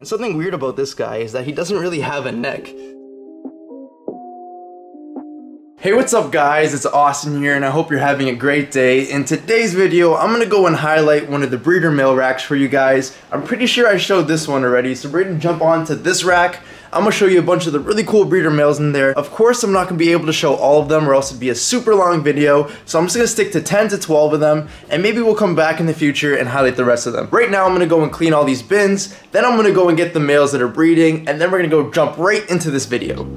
And something weird about this guy is that he doesn't really have a neck. Hey, what's up guys, it's Austin here and I hope you're having a great day. In today's video, I'm gonna go and highlight one of the breeder male racks for you guys. I'm pretty sure I showed this one already, so we're gonna jump on to this rack. I'm gonna show you a bunch of the really cool breeder males in there. Of course, I'm not gonna be able to show all of them or else it'd be a super long video, so I'm just gonna stick to 10 to 12 of them, and maybe we'll come back in the future and highlight the rest of them. Right now, I'm gonna go and clean all these bins, then I'm gonna go and get the males that are breeding, and then we're gonna go jump right into this video.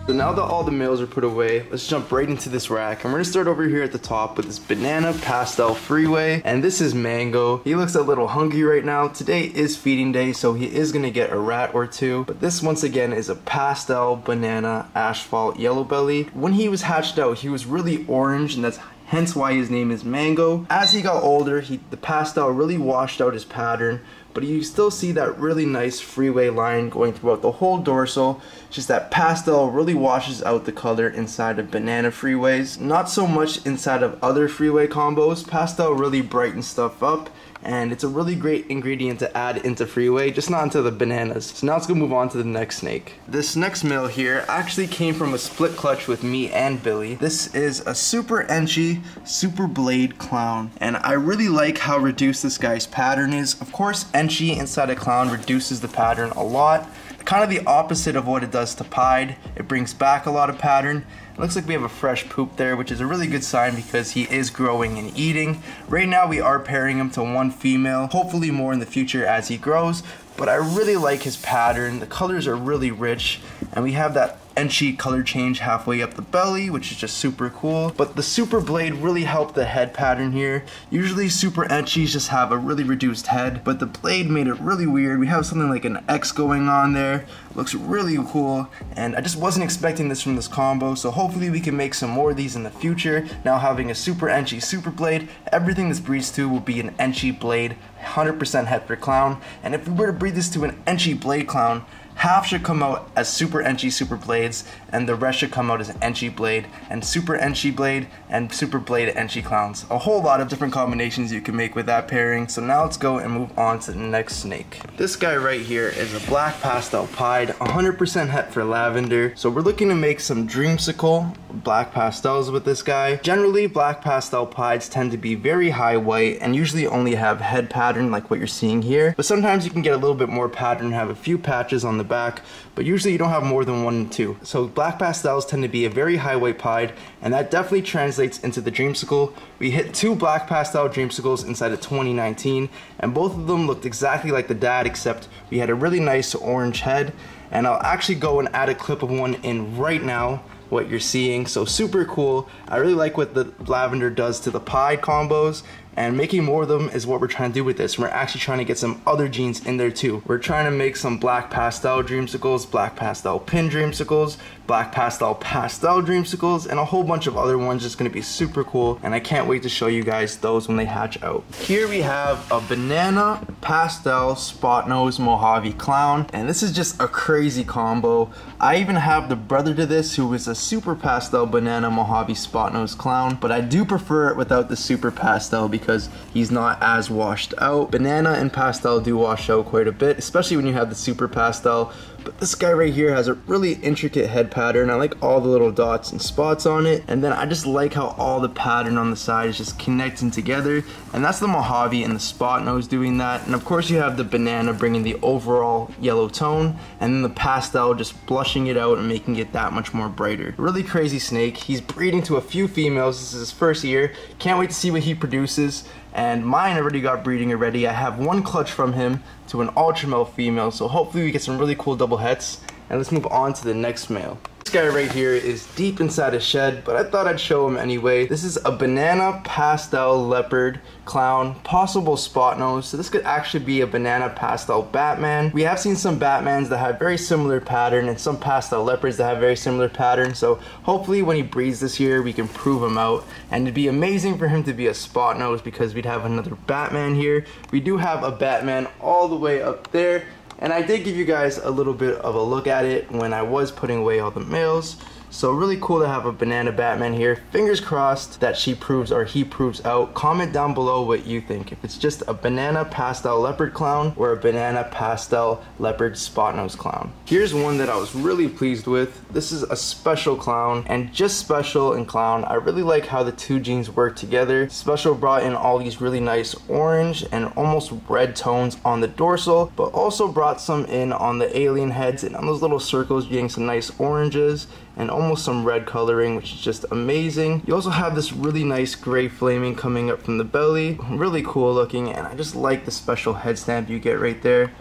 So now that all the males are put away, let's jump right into this rack. And we're gonna start over here at the top with this banana pastel freeway. And this is Mango. He looks a little hungry right now. Today is feeding day, so he is gonna get a rat or two. But this once again is a pastel banana asphalt yellow belly. When he was hatched out, he was really orange, and that's hence why his name is Mango. As he got older, the pastel really washed out his pattern, but you still see that really nice freeway line going throughout the whole dorsal. Just that pastel really washes out the color inside of banana freeways. Not so much inside of other freeway combos. Pastel really brightens stuff up, and it's a really great ingredient to add into freeway, just not into the bananas. So now let's go move on to the next snake. This next male here actually came from a split clutch with me and Billy. This is a super enchy, super blade clown, and I really like how reduced this guy's pattern is. Of course, enchy inside a clown reduces the pattern a lot. Kind of the opposite of what it does to pied. It brings back a lot of pattern. It looks like we have a fresh poop there, which is a really good sign because he is growing and eating. Right now we are pairing him to one female, hopefully more in the future as he grows, but I really like his pattern. The colors are really rich, and we have that enchy color change halfway up the belly, which is just super cool. But the super blade really helped the head pattern here. Usually super enchies just have a really reduced head, but the blade made it really weird. We have something like an X going on there. Looks really cool, and I just wasn't expecting this from this combo, so hopefully we can make some more of these in the future. Now having a super enchy super blade, everything this breeds to will be an enchy blade, 100% het for clown. And if we were to breed this to an enchy blade clown, half should come out as super enchy super blades, and the rest should come out as enchy blade, and super enchy blade, and super blade enchy clowns. A whole lot of different combinations you can make with that pairing. So now let's go and move on to the next snake. This guy right here is a black pastel pied, 100% het for lavender. So we're looking to make some dreamsicle black pastels with this guy. Generally, black pastel pieds tend to be very high white and usually only have head pattern like what you're seeing here. But sometimes you can get a little bit more pattern, have a few patches on the back, but usually you don't have more than 1 and 2. So black pastels tend to be a very high white pied, and that definitely translates into the dreamsicle. We hit 2 black pastel dreamsicles inside of 2019, and both of them looked exactly like the dad, except we had a really nice orange head. And I'll actually go and add a clip of one in right now, what you're seeing. So super cool. I really like what the lavender does to the pied combos, and making more of them is what we're trying to do with this. We're actually trying to get some other genes in there too. We're trying to make some black pastel dreamsicles, black pastel pin dreamsicles, black pastel dreamsicles, and a whole bunch of other ones. It's gonna be super cool, and I can't wait to show you guys those when they hatch out. Here we have a banana pastel spot nose Mojave clown, and this is just a crazy combo. I even have the brother to this who is a super pastel banana Mojave spot nose clown, but I do prefer it without the super pastel because he's not as washed out. Banana and pastel do wash out quite a bit, especially when you have the super pastel. But this guy right here has a really intricate head pattern. I like all the little dots and spots on it, and then I just like how all the pattern on the side is just connecting together, and that's the Mojave and the spot nose doing that. And of course you have the banana bringing the overall yellow tone, and then the pastel just blushing it out and making it that much more brighter. Really crazy snake. He's breeding to a few females. This is his first year. Can't wait to see what he produces. And mine already got breeding already. I have 1 clutch from him to an ultra male female, so hopefully we get some really cool double hets. And let's move on to the next male. This guy right here is deep inside a shed, but I thought I'd show him anyway. This is a banana pastel leopard clown, possible spot nose. So this could actually be a banana pastel Batman. We have seen some Batmans that have very similar pattern and some pastel leopards that have very similar pattern. So hopefully when he breeds this year, we can prove him out. And it'd be amazing for him to be a spot nose because we'd have another Batman here. We do have a Batman all the way up there. And I did give you guys a little bit of a look at it when I was putting away all the males. So really cool to have a banana Batman here. Fingers crossed that she proves or he proves out. Comment down below what you think. If it's just a banana pastel leopard clown or a banana pastel leopard spot nose clown. Here's one that I was really pleased with. This is a special clown, and just special and clown, I really like how the 2 genes work together. Special brought in all these really nice orange and almost red tones on the dorsal, but also brought some in on the alien heads, and on those little circles you're getting some nice oranges and almost some red coloring, which is just amazing. You also have this really nice gray flaming coming up from the belly, really cool looking, and I just like the special head stamp you get right there.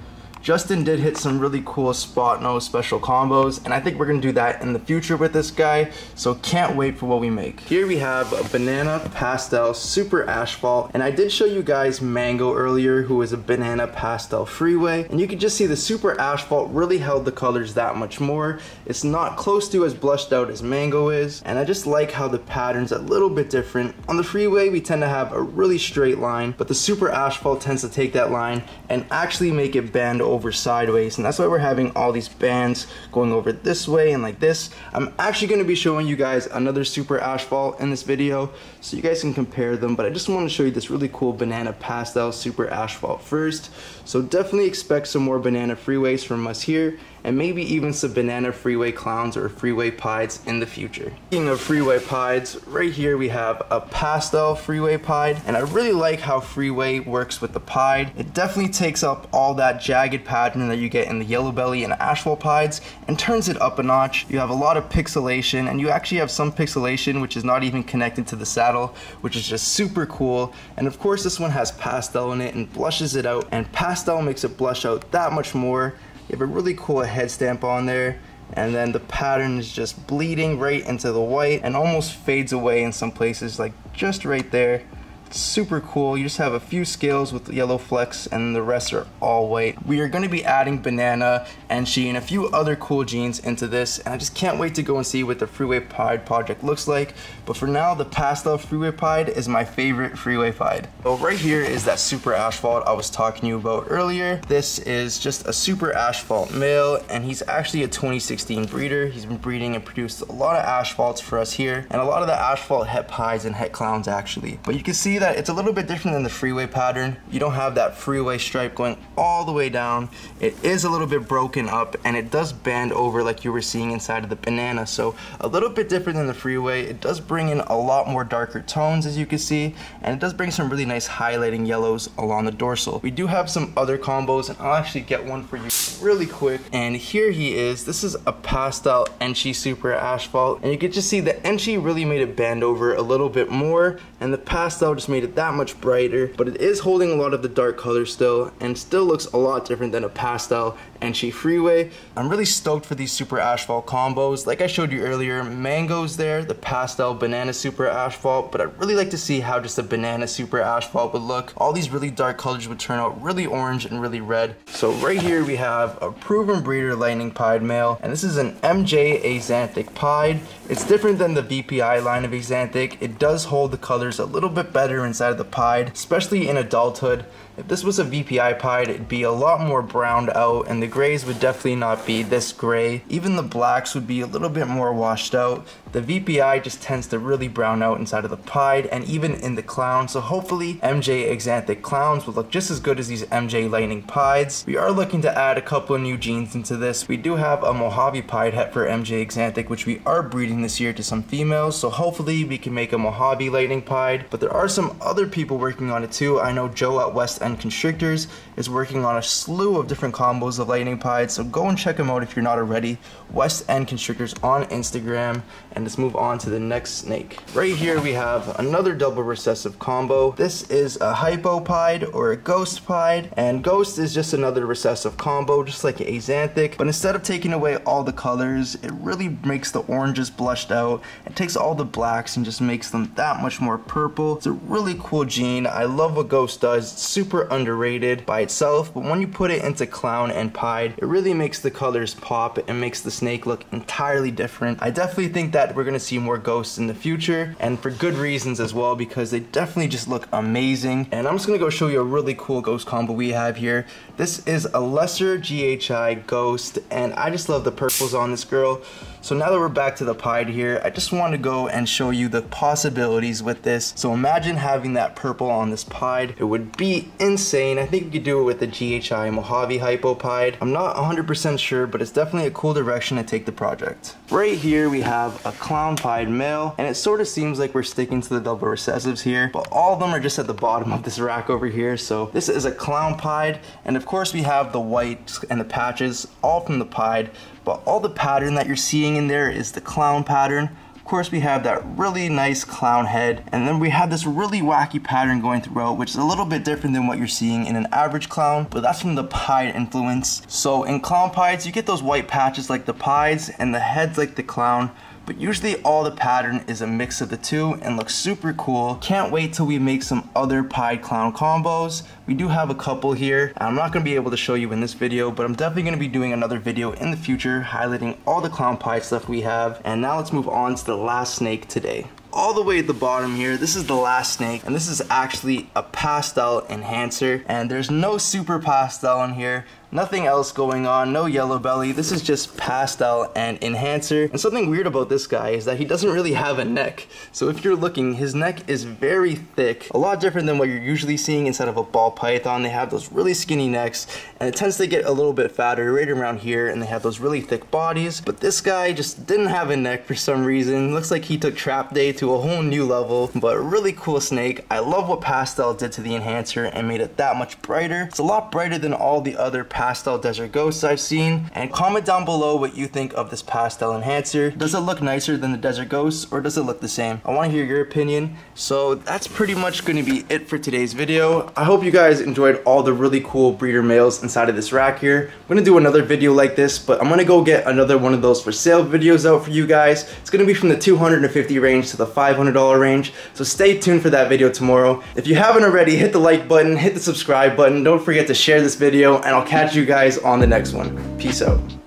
Justin did hit some really cool spot nose special combos, and I think we're gonna do that in the future with this guy, so can't wait for what we make. Here we have a banana pastel super asphalt, and I did show you guys Mango earlier, who is a banana pastel freeway, and you can just see the super asphalt really held the colors that much more. It's not close to as blushed out as Mango is, and I just like how the pattern's a little bit different. On the freeway we tend to have a really straight line, but the super asphalt tends to take that line and actually make it bend over sideways, and that's why we're having all these bands going over this way and like this. I'm actually going to be showing you guys another super asphalt in this video so you guys can compare them, but I just want to show you this really cool banana pastel super asphalt first. So definitely expect some more banana freeways from us here, and maybe even some banana freeway clowns or freeway pieds in the future. Speaking of freeway pieds, right here we have a pastel freeway pied, and I really like how freeway works with the pied. It definitely takes up all that jagged pattern that you get in the yellow belly and asphalt pieds and turns it up a notch. You have a lot of pixelation, and you actually have some pixelation which is not even connected to the saddle, which is just super cool. And of course this one has pastel in it and blushes it out, and pastel makes it blush out that much more. You have a really cool head stamp on there, and then the pattern is just bleeding right into the white and almost fades away in some places, like just right there. Super cool. You just have a few scales with yellow flecks and the rest are all white. We are going to be adding banana and she and a few other cool genes into this, and I just can't wait to go and see what the freeway pied project looks like. But for now, the pastel freeway pied is my favorite freeway pied. So right here is that super asphalt I was talking to you about earlier. This is just a super asphalt male, and he's actually a 2016 breeder. He's been breeding and produced a lot of asphalts for us here, and a lot of the asphalt het pieds and het clowns actually. But you can see that that it's a little bit different than the freeway pattern. You don't have that freeway stripe going all the way down. It is a little bit broken up, and it does band over like you were seeing inside of the banana. So a little bit different than the freeway. It does bring in a lot more darker tones, as you can see, and it does bring some really nice highlighting yellows along the dorsal. We do have some other combos, and I'll actually get one for you really quick. And here he is. This is a pastel Enchi Super Asphalt, and you can just see the Enchi really made it band over a little bit more, and the pastel just made it that much brighter, but it is holding a lot of the dark color still, and still looks a lot different than a pastel Enchi Freeway. I'm really stoked for these Super Asphalt combos. Like I showed you earlier, mango's there, the pastel banana Super Asphalt, but I'd really like to see how just a banana Super Asphalt would look. All these really dark colors would turn out really orange and really red. So right here we have a proven breeder lightning pied male, and this is an MJ Axanthic pied. It's different than the VPI line of Axanthic. It does hold the colors a little bit better inside of the pied, especially in adulthood. If this was a VPI pied, it'd be a lot more browned out, and the grays would definitely not be this gray. Even the blacks would be a little bit more washed out. The VPI just tends to really brown out inside of the pied and even in the clown, so hopefully MJ Axanthic clowns will look just as good as these MJ Lightning pieds. We are looking to add a couple of new genes into this. We do have a Mojave pied het for MJ Axanthic, which we are breeding this year to some females, so hopefully we can make a Mojave Lightning pied. But there are some other people working on it too. I know Joe at West End Constrictors is working on a slew of different combos of lightning pieds, so go and check them out if you're not already. West End Constrictors on Instagram. And let's move on to the next snake. Right here we have another double recessive combo. This is a hypo pied or a ghost pied, and ghost is just another recessive combo just like Axanthic, but instead of taking away all the colors, it really makes the oranges blushed out. It takes all the blacks and just makes them that much more purple. It's a really cool gene. I love what ghost does. It's super underrated by itself, but when you put it into clown and pied, it really makes the colors pop and makes the snake look entirely different. I definitely think that we're gonna see more ghosts in the future, and for good reasons as well, because they definitely just look amazing. And I'm just gonna go show you a really cool ghost combo we have here. This is a lesser GHI ghost, and I just love the purples on this girl. So now that we're back to the pied here, I just want to go and show you the possibilities with this. So imagine having that purple on this pied. It would be insane. I think you could do it with the GHI Mojave Hypo pied. I'm not 100% sure, but it's definitely a cool direction to take the project. Right here we have a clown pied male, and it sort of seems like we're sticking to the double recessives here, but all of them are just at the bottom of this rack over here. So this is a clown pied, and of course we have the white and the patches all from the pied, but all the pattern that you're seeing in there is the clown pattern. Of course we have that really nice clown head, and then we have this really wacky pattern going throughout, which is a little bit different than what you're seeing in an average clown, but that's from the pied influence. So in clown pieds you get those white patches like the pieds and the heads like the clown, but usually all the pattern is a mix of the two and looks super cool. Can't wait till we make some other pied clown combos. We do have a couple here. I'm not going to be able to show you in this video, but I'm definitely going to be doing another video in the future highlighting all the clown pied stuff we have. And now let's move on to the last snake today. All the way at the bottom here, this is the last snake, and this is actually a pastel enhancer, and there's no super pastel in here. Nothing else going on, no yellow belly. This is just pastel and enhancer. And something weird about this guy is that he doesn't really have a neck. So if you're looking, his neck is very thick. A lot different than what you're usually seeing inside of a ball python. They have those really skinny necks, and it tends to get a little bit fatter right around here, and they have those really thick bodies. But this guy just didn't have a neck for some reason. Looks like he took Trap Day to a whole new level, but a really cool snake. I love what pastel did to the enhancer and made it that much brighter. It's a lot brighter than all the other pastel desert ghosts I've seen. And comment down below what you think of this pastel enhancer. Does it look nicer than the desert ghosts, or does it look the same? I want to hear your opinion. So that's pretty much going to be it for today's video. I hope you guys enjoyed all the really cool breeder males inside of this rack here. I'm going to do another video like this, but I'm going to go get another one of those for sale videos out for you guys. It's going to be from the $250 range to the $500 range, so stay tuned for that video tomorrow. If you haven't already, hit the like button, hit the subscribe button, don't forget to share this video, and I'll catch you guys on the next one. Peace out.